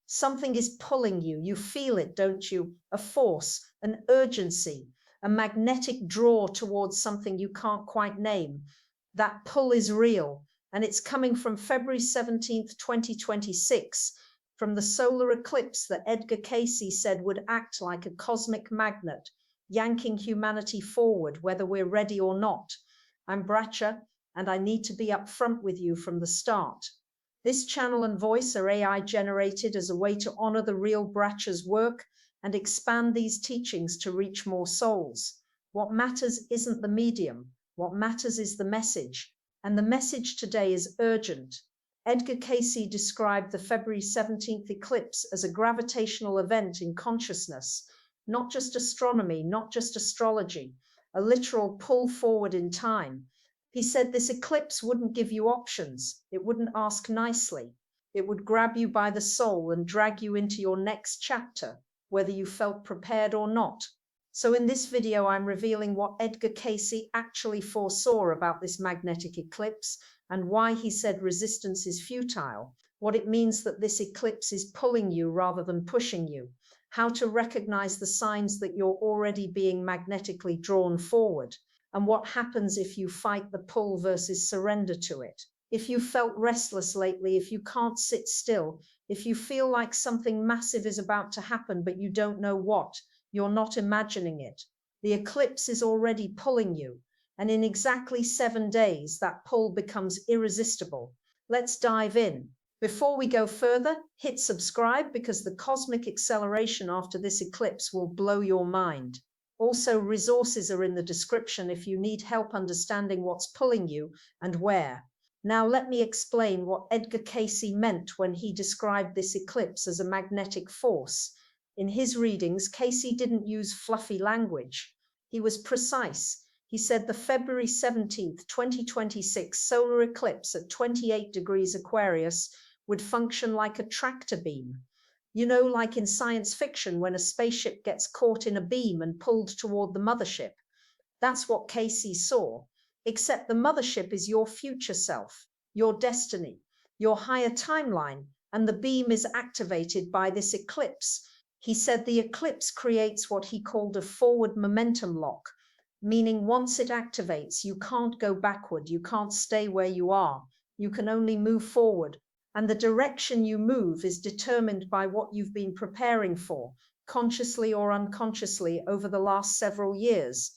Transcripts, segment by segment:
Something is pulling you. You feel it, don't you? A force, an urgency, a magnetic draw towards something you can't quite name. That pull is real, and it's coming from February 17th, 2026, from the solar eclipse that Edgar Cayce said would act like a cosmic magnet, yanking humanity forward, whether we're ready or not. I'm Bracha, and I need to be upfront with you from the start. This channel and voice are AI generated as a way to honor the real Bracha's work and expand these teachings to reach more souls. What matters isn't the medium. What matters is the message. And the message today is urgent. Edgar Cayce described the February 17th eclipse as a gravitational event in consciousness, not just astronomy, not just astrology, a literal pull forward in time. He said this eclipse wouldn't give you options. It wouldn't ask nicely. It would grab you by the soul and drag you into your next chapter, whether you felt prepared or not. So in this video, I'm revealing what Edgar Cayce actually foresaw about this magnetic eclipse and why he said resistance is futile, what it means that this eclipse is pulling you rather than pushing you, how to recognize the signs that you're already being magnetically drawn forward, and what happens if you fight the pull versus surrender to it. If you felt restless lately, if you can't sit still, if you feel like something massive is about to happen but you don't know what, you're not imagining it. The eclipse is already pulling you, and in exactly 7 days, that pull becomes irresistible. Let's dive in. Before we go further, hit subscribe because the cosmic acceleration after this eclipse will blow your mind. Also, resources are in the description if you need help understanding what's pulling you and where. Now let me explain what Edgar Cayce meant when he described this eclipse as a magnetic force. In his readings, Cayce didn't use fluffy language. He was precise. He said the February 17th, 2026 solar eclipse at 28 degrees Aquarius would function like a tractor beam. You know, like in science fiction when a spaceship gets caught in a beam and pulled toward the mothership. That's what Cayce saw, except the mothership is your future self, your destiny, your higher timeline, and the beam is activated by this eclipse. He said the eclipse creates what he called a forward momentum lock, meaning once it activates, you can't go backward, you can't stay where you are, you can only move forward. And the direction you move is determined by what you've been preparing for, consciously or unconsciously, over the last several years.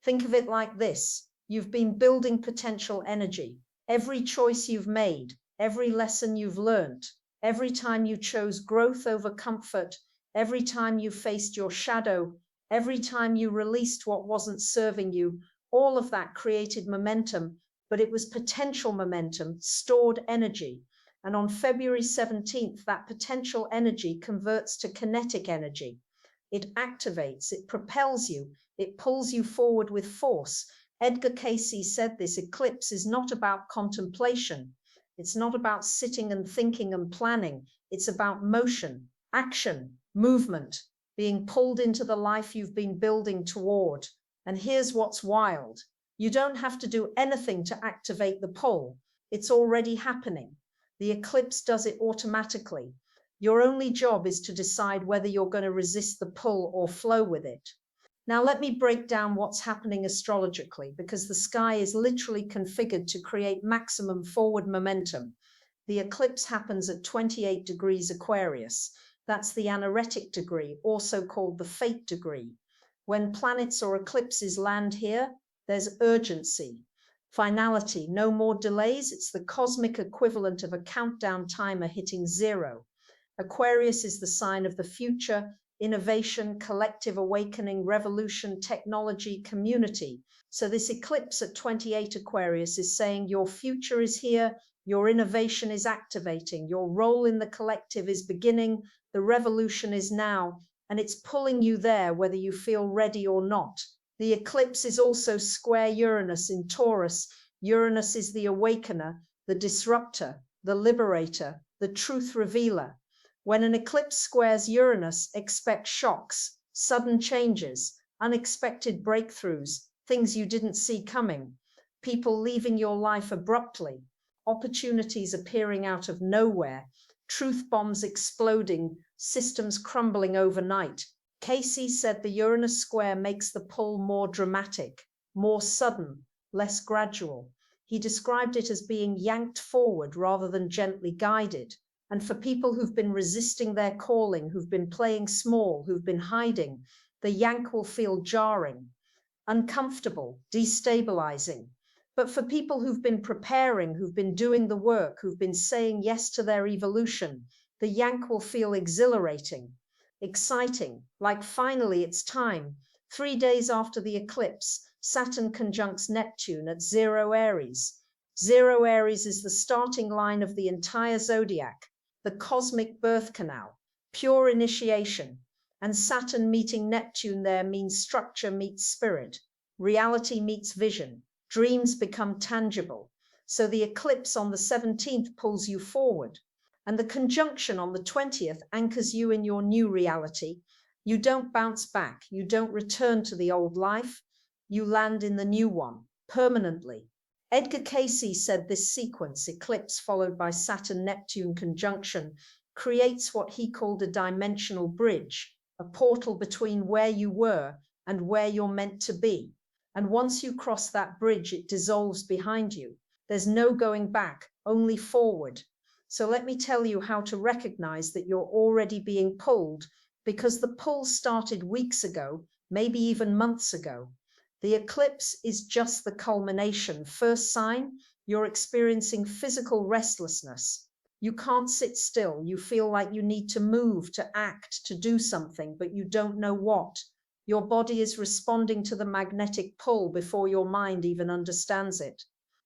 Think of it like this. You've been building potential energy. Every choice you've made, every lesson you've learned, every time you chose growth over comfort, every time you faced your shadow, every time you released what wasn't serving you, all of that created momentum, but it was potential momentum, stored energy. And on February 17th, that potential energy converts to kinetic energy. It activates, it propels you, it pulls you forward with force. Edgar Cayce said this eclipse is not about contemplation. It's not about sitting and thinking and planning. It's about motion, action, movement, being pulled into the life you've been building toward. And here's what's wild. You don't have to do anything to activate the pull. It's already happening. The eclipse does it automatically. Your only job is to decide whether you're going to resist the pull or flow with it. Now let me break down what's happening astrologically, because the sky is literally configured to create maximum forward momentum. The eclipse happens at 28 degrees Aquarius. That's the anaretic degree, also called the fate degree. When planets or eclipses land here, there's urgency. Finality, no more delays. It's the cosmic equivalent of a countdown timer hitting 0. Aquarius is the sign of the future, innovation, collective awakening, revolution, technology, community. So this eclipse at 28 Aquarius is saying your future is here, your innovation is activating, your role in the collective is beginning, the revolution is now, and it's pulling you there whether you feel ready or not. The eclipse is also square Uranus in Taurus. Uranus is the awakener, the disruptor, the liberator, the truth revealer. When an eclipse squares Uranus, expect shocks, sudden changes, unexpected breakthroughs, things you didn't see coming, people leaving your life abruptly, opportunities appearing out of nowhere. truth bombs exploding, systems crumbling overnight. Cayce said the Uranus square makes the pull more dramatic, more sudden, less gradual. He described it as being yanked forward rather than gently guided. And for people who've been resisting their calling, who've been playing small, who've been hiding, the yank will feel jarring, uncomfortable, destabilizing. But for people who've been preparing, who've been doing the work, who've been saying yes to their evolution, the yank will feel exhilarating, exciting, like finally it's time. 3 days after the eclipse, Saturn conjuncts Neptune at 0 Aries. 0 Aries is the starting line of the entire zodiac, the cosmic birth canal, pure initiation. And Saturn meeting Neptune there means structure meets spirit, reality meets vision, dreams become tangible. So the eclipse on the 17th pulls you forward, and the conjunction on the 20th anchors you in your new reality. You don't bounce back, you don't return to the old life, you land in the new one, permanently. Edgar Cayce said this sequence, eclipse followed by Saturn-Neptune conjunction, creates what he called a dimensional bridge, a portal between where you were and where you're meant to be. And once you cross that bridge, it dissolves behind you. There's no going back, only forward. So let me tell you how to recognize that you're already being pulled, because the pull started weeks ago, maybe even months ago. The eclipse is just the culmination. First sign, you're experiencing physical restlessness. You can't sit still. You feel like you need to move, to act, to do something, but you don't know what. Your body is responding to the magnetic pull before your mind even understands it.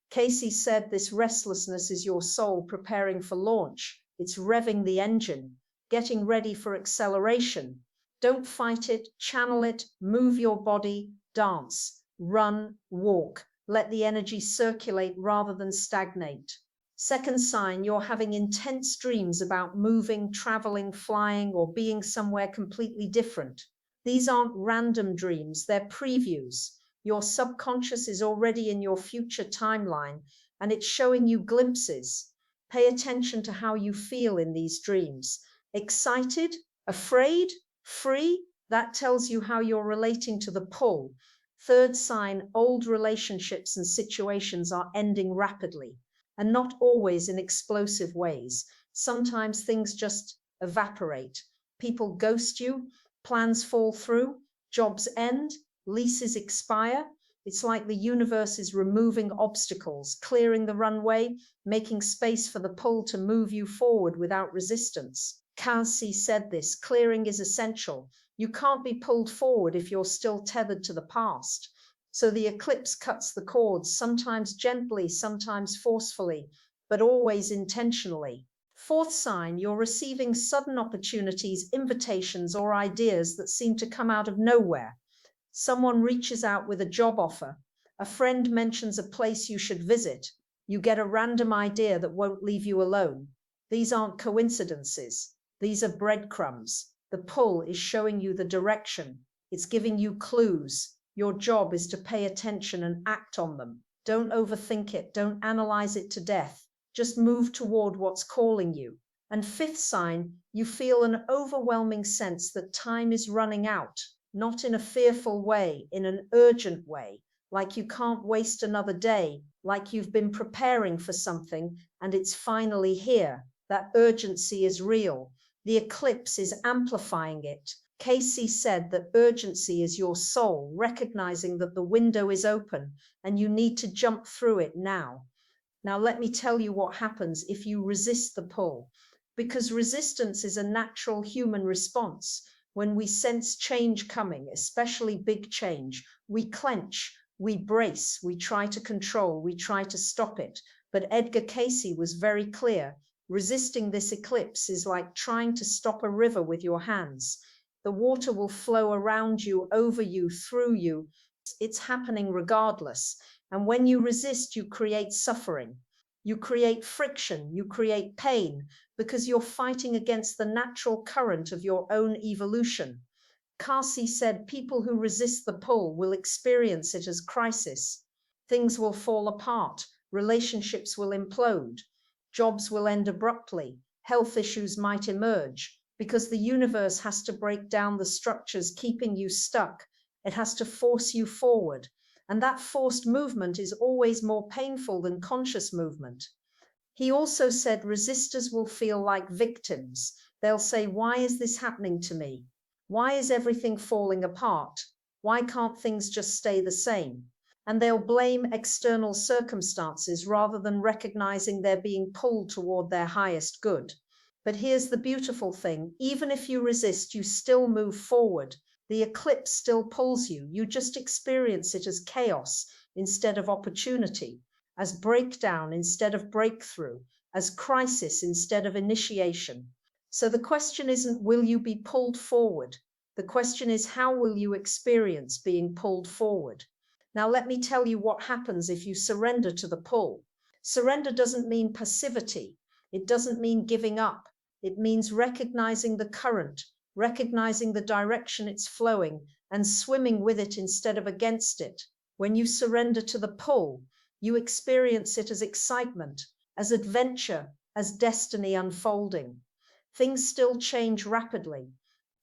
Cayce said this restlessness is your soul preparing for launch. It's revving the engine, getting ready for acceleration. Don't fight it, channel it, move your body, dance, run, walk. Let the energy circulate rather than stagnate. Second sign, you're having intense dreams about moving, traveling, flying, or being somewhere completely different. These aren't random dreams, they're previews. Your subconscious is already in your future timeline, and it's showing you glimpses. Pay attention to how you feel in these dreams. Excited? Afraid? Free? That tells you how you're relating to the pull. Third sign, old relationships and situations are ending rapidly, and not always in explosive ways. Sometimes things just evaporate. People ghost you, plans fall through, jobs end, leases expire. It's like the universe is removing obstacles, clearing the runway, making space for the pull to move you forward without resistance. Cayce said this, clearing is essential. You can't be pulled forward if you're still tethered to the past. So the eclipse cuts the cords, sometimes gently, sometimes forcefully, but always intentionally. Fourth sign, you're receiving sudden opportunities, invitations, or ideas that seem to come out of nowhere. Someone reaches out with a job offer. A friend mentions a place you should visit. You get a random idea that won't leave you alone. These aren't coincidences. These are breadcrumbs. The pull is showing you the direction. It's giving you clues. Your job is to pay attention and act on them. Don't overthink it. Don't analyze it to death. Just move toward what's calling you. And fifth sign, you feel an overwhelming sense that time is running out. Not in a fearful way, in an urgent way, like you can't waste another day, like you've been preparing for something and it's finally here. That urgency is real. The eclipse is amplifying it. Cayce said that urgency is your soul, recognizing that the window is open and you need to jump through it now. Now, let me tell you what happens if you resist the pull, because resistance is a natural human response. When we sense change coming, especially big change, we clench, we brace, we try to control, we try to stop it. But Edgar Cayce was very clear. Resisting this eclipse is like trying to stop a river with your hands. The water will flow around you, over you, through you. It's happening regardless. And when you resist, you create suffering. You create friction, you create pain, because you're fighting against the natural current of your own evolution. Cayce said people who resist the pull will experience it as crisis. Things will fall apart, relationships will implode, jobs will end abruptly, health issues might emerge because the universe has to break down the structures keeping you stuck. It has to force you forward. And that forced movement is always more painful than conscious movement. He also said resistors will feel like victims. They'll say, why is this happening to me? Why is everything falling apart? Why can't things just stay the same? And they'll blame external circumstances rather than recognizing they're being pulled toward their highest good. But here's the beautiful thing. Even if you resist, you still move forward. The eclipse still pulls you. You just experience it as chaos instead of opportunity, as breakdown instead of breakthrough, as crisis instead of initiation. So the question isn't, will you be pulled forward? The question is, how will you experience being pulled forward? Now, let me tell you what happens if you surrender to the pull. Surrender doesn't mean passivity. It doesn't mean giving up. It means recognizing the current, recognizing the direction it's flowing, and swimming with it instead of against it. When you surrender to the pull, you experience it as excitement, as adventure, as destiny unfolding. Things still change rapidly.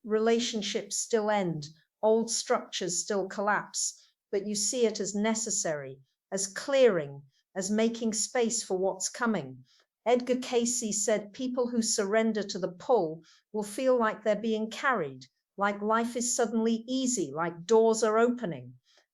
Relationships still end. Old structures still collapse. But you see it as necessary, as clearing, as making space for what's coming. Edgar Cayce said people who surrender to the pull will feel like they're being carried, like life is suddenly easy, like doors are opening,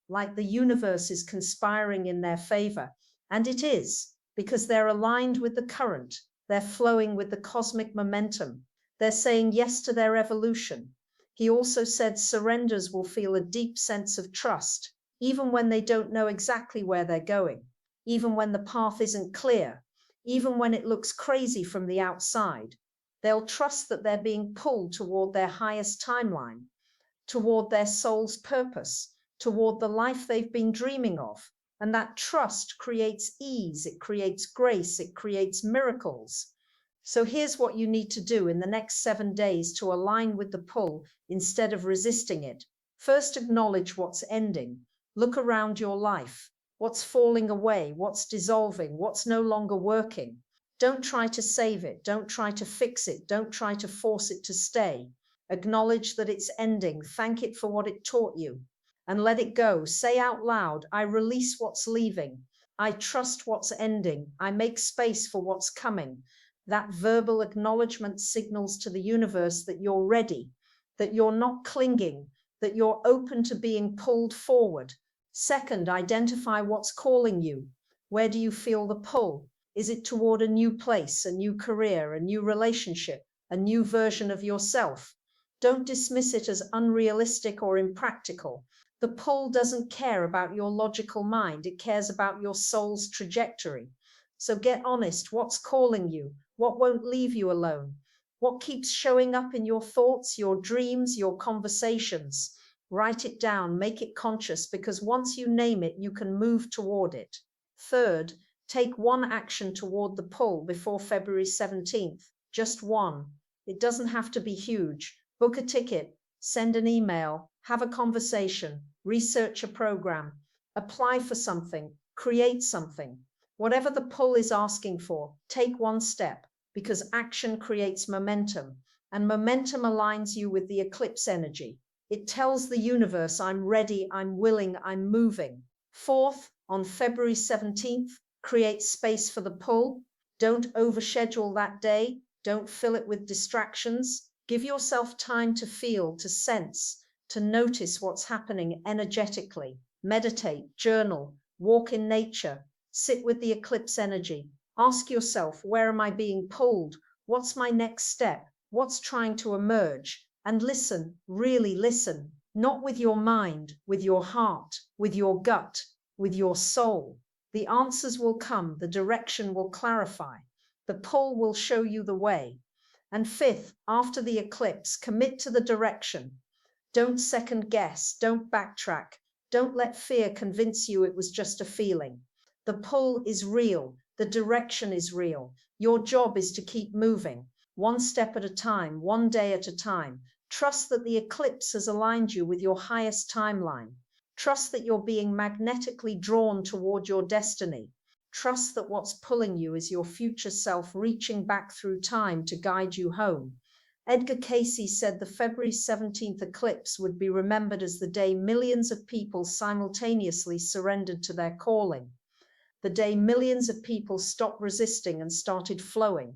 like the universe is conspiring in their favor. And it is, because they're aligned with the current, they're flowing with the cosmic momentum, they're saying yes to their evolution. He also said surrenders will feel a deep sense of trust, even when they don't know exactly where they're going, even when the path isn't clear, even when it looks crazy from the outside. They'll trust that they're being pulled toward their highest timeline, toward their soul's purpose, toward the life they've been dreaming of. And that trust creates ease, it creates grace, it creates miracles. So here's what you need to do in the next 7 days to align with the pull instead of resisting it. First, acknowledge what's ending. Look around your life. What's falling away? What's dissolving? What's no longer working? Don't try to save it. Don't try to fix it. Don't try to force it to stay. Acknowledge that it's ending. Thank it for what it taught you. And let it go. Say out loud, I release what's leaving. I trust what's ending. I make space for what's coming. That verbal acknowledgement signals to the universe that you're ready, that you're not clinging, that you're open to being pulled forward. Second, identify what's calling you. Where do you feel the pull? Is it toward a new place, a new career, a new relationship, a new version of yourself? Don't dismiss it as unrealistic or impractical. The pull doesn't care about your logical mind. It cares about your soul's trajectory. So get honest. What's calling you? What won't leave you alone? What keeps showing up in your thoughts, your dreams, your conversations? Write it down, make it conscious, because once you name it, you can move toward it. Third, take one action toward the pull before February 17th. Just one. It doesn't have to be huge. Book a ticket, send an email, have a conversation, research a program, apply for something, create something. Whatever the pull is asking for, take one step, because action creates momentum, and momentum aligns you with the eclipse energy. It tells the universe, I'm ready, I'm willing, I'm moving. Fourth, on February 17th, create space for the pull. Don't overschedule that day. Don't fill it with distractions. Give yourself time to feel, to sense, to notice what's happening energetically. Meditate, journal, walk in nature, sit with the eclipse energy. Ask yourself, where am I being pulled? What's my next step? What's trying to emerge? And listen, really listen, not with your mind, with your heart, with your gut, with your soul. The answers will come, the direction will clarify, the pull will show you the way. And fifth, after the eclipse, commit to the direction. Don't second guess, don't backtrack, don't let fear convince you it was just a feeling. The pull is real, the direction is real. Your job is to keep moving, one step at a time, one day at a time. Trust that the eclipse has aligned you with your highest timeline. Trust that you're being magnetically drawn toward your destiny. Trust that what's pulling you is your future self reaching back through time to guide you home. Edgar Cayce said the February 17th eclipse would be remembered as the day millions of people simultaneously surrendered to their calling, the day millions of people stopped resisting and started flowing,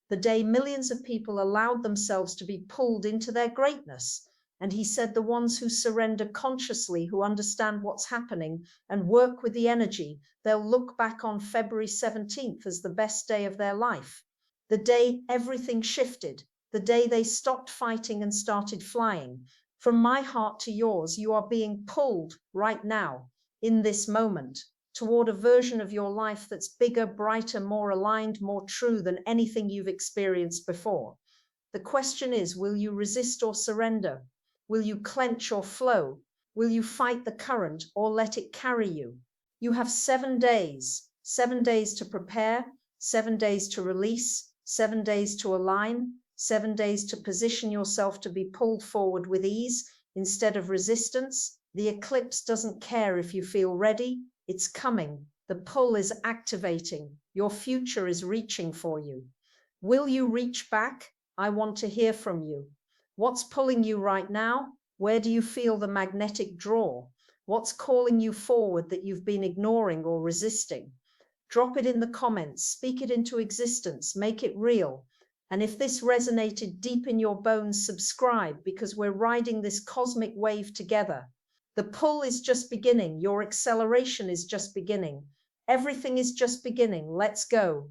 the day millions of people allowed themselves to be pulled into their greatness. And he said the ones who surrender consciously, who understand what's happening and work with the energy, they'll look back on February 17th as the best day of their life, the day everything shifted, the day they stopped fighting and started flying. From my heart to yours, you are being pulled right now, in this moment, toward a version of your life that's bigger, brighter, more aligned, more true than anything you've experienced before. The question is, will you resist or surrender? Will you clench or flow? Will you fight the current or let it carry you? You have 7 days to prepare, 7 days to release, 7 days to align, 7 days to position yourself to be pulled forward with ease instead of resistance. The eclipse doesn't care if you feel ready. It's coming. The pull is activating. Your future is reaching for you. Will you reach back? I want to hear from you. What's pulling you right now? Where do you feel the magnetic draw? What's calling you forward that you've been ignoring or resisting? Drop it in the comments, speak it into existence, make it real. And if this resonated deep in your bones, subscribe, because we're riding this cosmic wave together. The pull is just beginning. Your acceleration is just beginning. Everything is just beginning. Let's go.